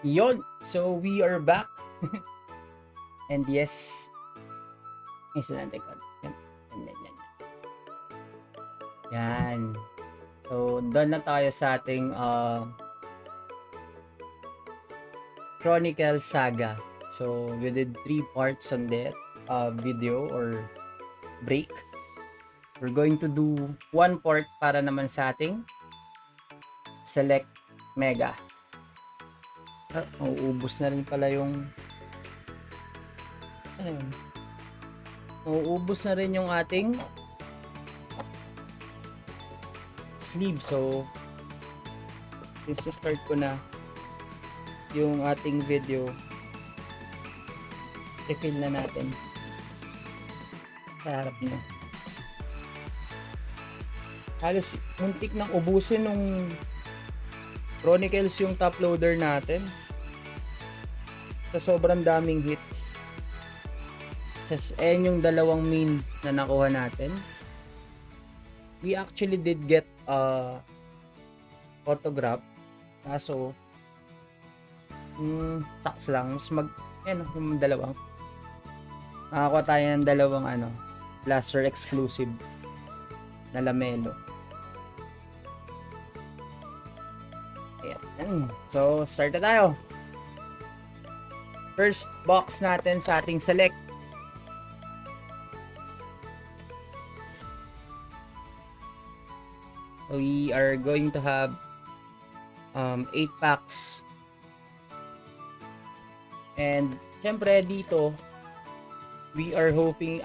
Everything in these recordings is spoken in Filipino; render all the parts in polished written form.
Yon. So we are back. And yes, isa natin ko. Yan. Yan. Yan. So, done na tayo sa ating Chronicle Saga. So, we did 3 parts on that video or break. We're going to do 1 part para naman sa ating Select Mega. Mauubos na rin pala yung ano yun? Mauubos na rin yung ating sleeve. So, since start ko na yung ating video, i-fill na natin sa harap nyo. Halos muntik nang ubusin nung Chronicles yung top loader natin sa sobrang daming hits. Just yung dalawang main na nakuha natin. We actually did get autograph, kaso saks lang. Mas yung dalawang nakakuha tayo ng dalawang Blaster exclusive na lamelo. Ayan. So, start na tayo. First box natin sa ating select. We are going to have 8 packs. And syempre dito we are hoping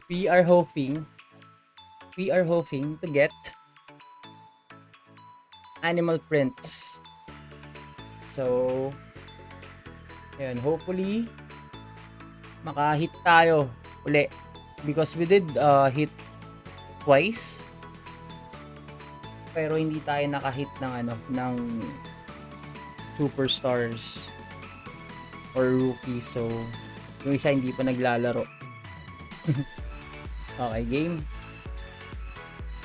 we are hoping to get animal prints. So ayun, hopefully makahit tayo uli because we did hit twice pero hindi tayo nakahit ng superstars or rookies. So yung isa hindi pa naglalaro. Okay, game.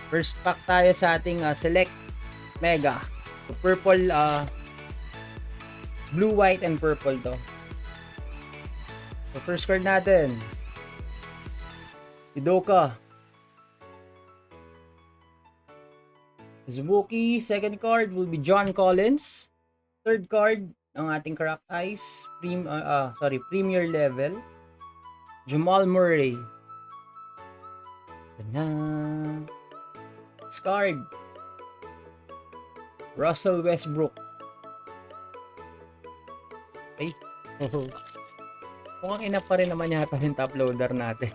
First pack tayo sa ating select mega. So, purple, blue, white, and purple to. So first card natin, Udoka, Zubuki. Second card will be John Collins. Third card ng ating Cracked Ice Premier level, Jamal Murray. Next card, Russell Westbrook. Ay, mukhang ina pa rin naman yata yung top loader natin.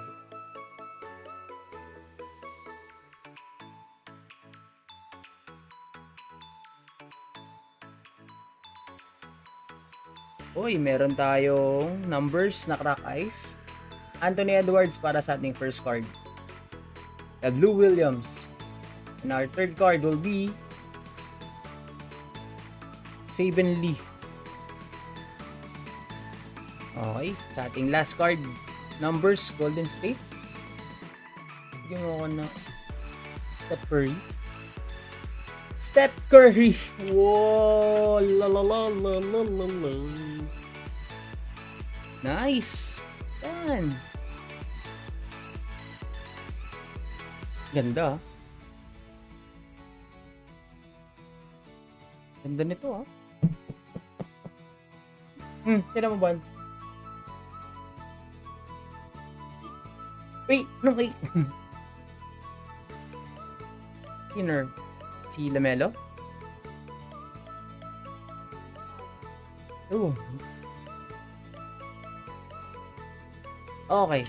Uy, meron tayong numbers na Cracked Ice. Anthony Edwards para sa ating first card. Lou Williams. And our third card will be Saben Lee. Okay, sa ating last card, numbers, Golden State. Bigyan mo ako na Steph Curry. Steph Curry! Whoa! La la la la la la la. Nice! Yan! Ganda. Ganda nito ah. Tira mo ba? Wait! No, wait! Sinner? Si Lamelo? Oh. Okay.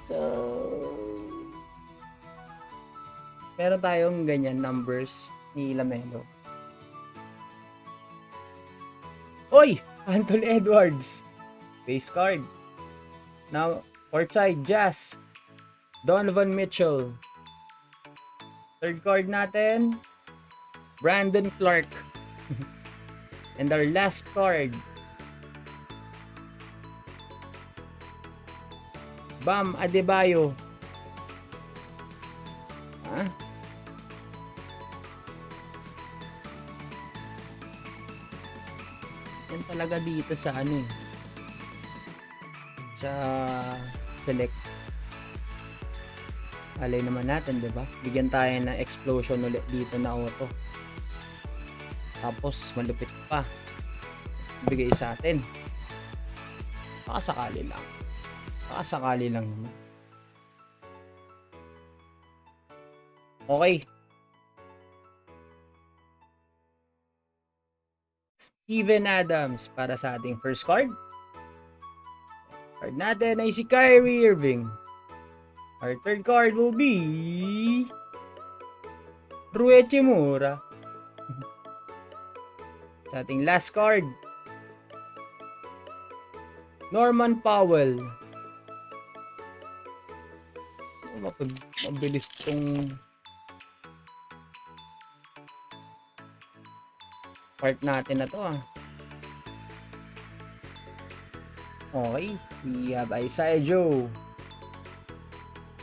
So, meron tayong ganyan numbers ni Lamelo. Oy! Anthony Edwards. Base card. Now, courtside, Jazz. Donovan Mitchell. Third card natin, Brandon Clark. And our last card, Bam Adebayo. talaga dito sa ano eh. Sa select. Alay naman natin, 'di ba? Bigyan tayo ng explosion ulit dito na auto. Tapos malupit pa. Bigay sa atin. Pakasakali lang. Pakasakali lang naman. Okay. Steven Adams para sa ating first card. Card natin ay si Kyrie Irving. Our third card will be Rui Hachimura. Sa ating last card, Norman Powell. Mabilis tong part natin na to ah. Okay, we have Isaiah Joe,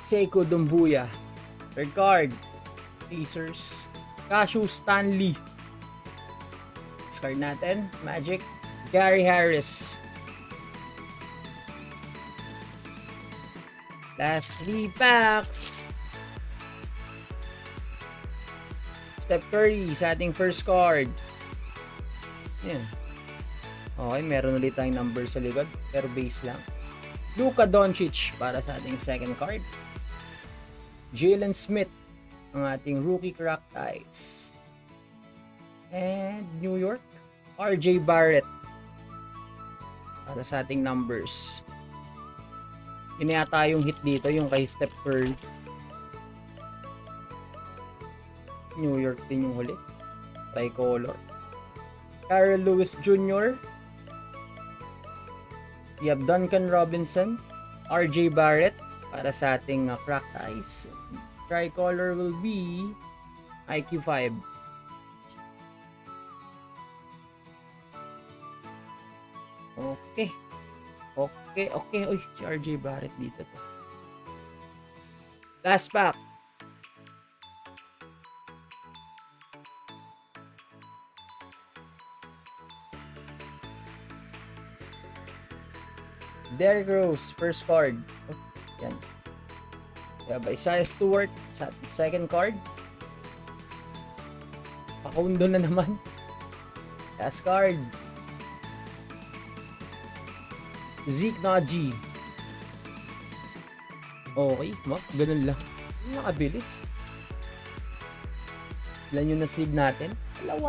Seiko Doumbouya. Third card, Pacers, Cassius Stanley. Next card natin, Magic, Gary Harris. Last 3 packs. Steph Curry sa ating first card. Yan. Okay, meron ulit tayong number sa likod, pero base lang. Luka Doncic para sa ating second card. Jalen Smith, ang ating rookie crack ice. And New York, RJ Barrett para sa ating numbers. Inayata yung hit dito, yung kay Steph Curry. New York din yung huli. Tricolor. Carl Lewis Jr. We have Duncan Robinson, RJ Barrett para sa ating cracked ice. Tricolor will be IQ5. Okay. Uy, si RJ Barrett dito to. Last pack. Derrick Rose, first card. Oops, yan. Kaya by Isaiah Stewart sa second card. Pakundo na naman. Last card. Zeke Naji. Okay, ganun lang. Nakabilis. Ilan yung nasave natin? 2.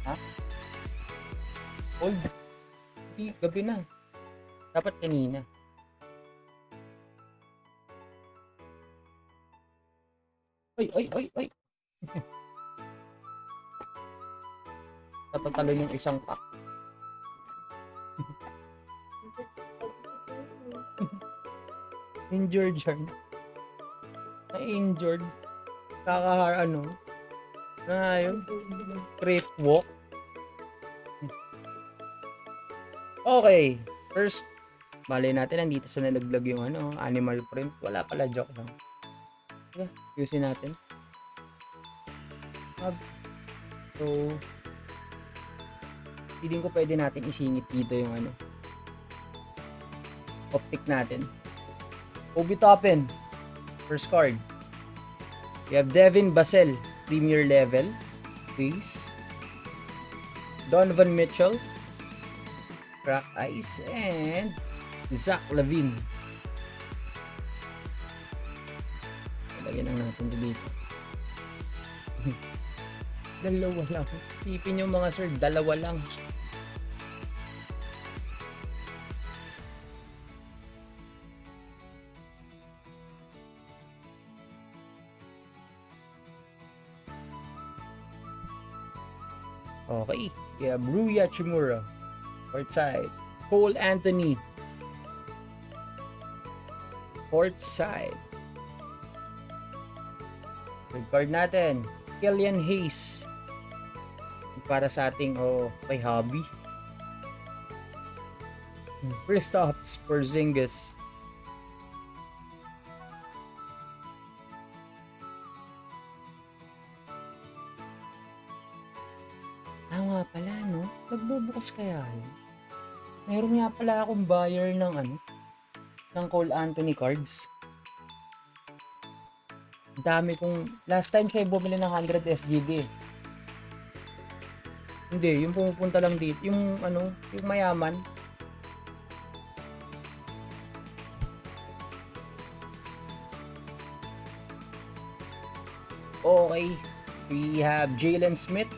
Ha? Old. Gabi na. Dapat kanina. Ay. Natatalo yung isang pack. Injured siya. Na-injured. Yun. Great walk. Okay. First, malay natin nandito sa nalaglag yung animal print. Wala pala, joke lang. Usin natin. So, feeling ko pwede natin isingit dito yung optic natin. Obi Toppin, first card. We have Devin Vassell, premier level, base. Donovan Mitchell, crack ice, and Zach LaVine. Lagyan lang natin dito. Dalawa lang. Tipin nyo mga sir, dalawa lang. Okay. We have Rui Hachimura. Court side. Cole Anthony. Court side. Third card natin. Killian Hayes. Para sa ating kay hobby. Kristaps Porzingis. malakas kaya yun? Meron nga pala akong buyer ng Cole Anthony cards. Dami kong, last time siya bumili ng 100 SGD. Hindi, yung pumupunta lang dito, yung mayaman. Okay, we have Jalen Smith.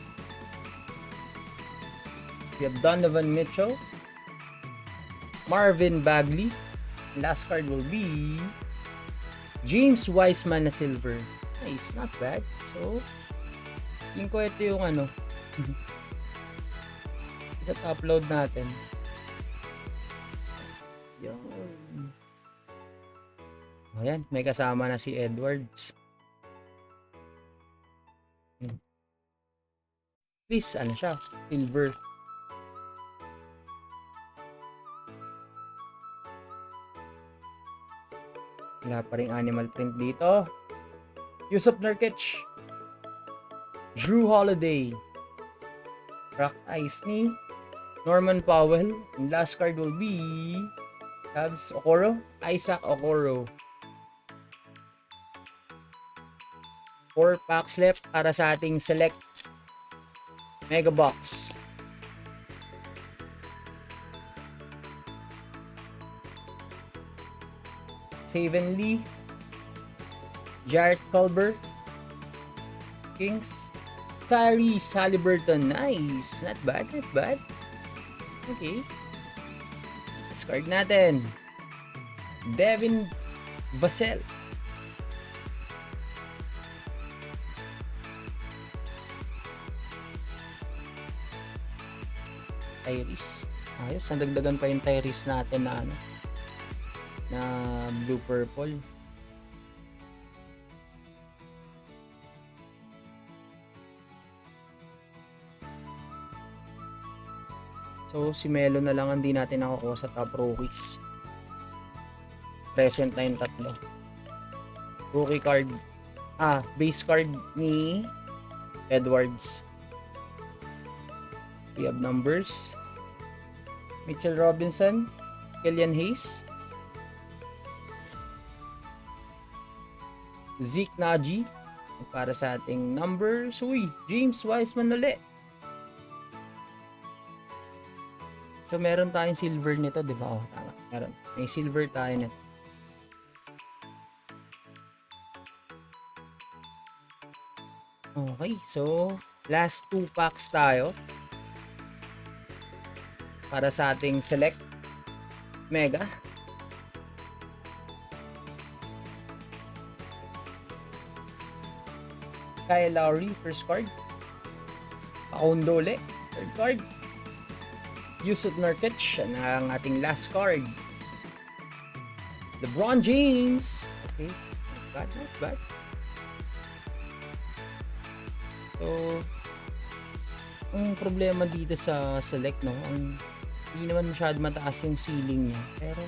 We have Donovan Mitchell. Marvin Bagley. Last card will be James Wiseman na silver. Nice, not bad. So, tingin ko ito yung upload natin. Yun. Ayan, may kasama na si Edwards. Please, siya? Silver. Wala pa rin animal print dito. Yusuf Nurkic. Drew Holiday. Brock Isley. Norman Powell. And last card will be Cavs Okoro. Isaac Okoro. 4 packs left para sa ating select Mega Box. Saven Lee, Jarrett Culver, Kings, Tyrese Haliburton. Nice, not bad, not bad. Okay, discard natin. Devin Vassell, Tyrese. Ayos, nandagdagan pa yung Tyrese natin na blue purple. So si Melo na lang hindi natin nakukuha sa top rookies. Present na yung tatlo. Rookie card, base card ni Edwards. We have numbers. Mitchell Robinson, Killian Hayes, Zeke Naji para sa ating numbers. Uy, James Wiseman ulit. So meron tayong silver nito, di ba? Tama. Meron. May silver tayo nito. Okay, so last 2 packs tayo para sa ating select Mega. Kyle Lowry, first card. Pakondole, third card. Yusuf Nurkic, ang ating last card. LeBron James. Okay, not bad, not bad. So, ang problema dito sa select, hindi naman masyado mataas yung ceiling niya. Pero,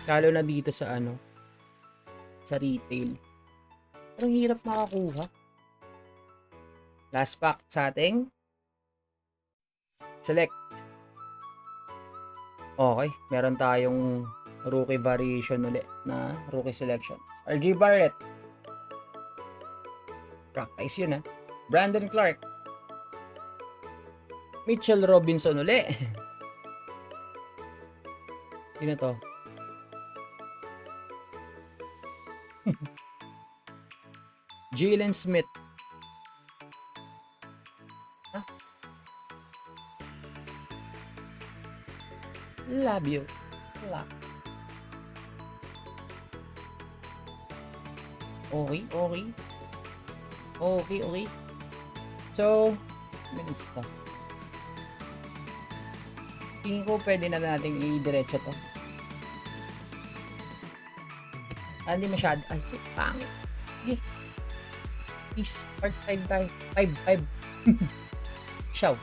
lalo na dito sa sa retail. Pero ang hirap nakakuha. Last pack sa ating select. Okay, meron tayong rookie variation ulit na rookie selections. RJ Barrett. Practice yun Brandon Clark. Mitchell Robinson ulit. Sino to? Jalen Smith. Love you. Love. Okay. Okay. So, minutes to. Tingin ko pwede na natin i-diretso to. Hindi masyado. Ay, pangit. Sige. Please, part 5 tayo. 5. Siyaw.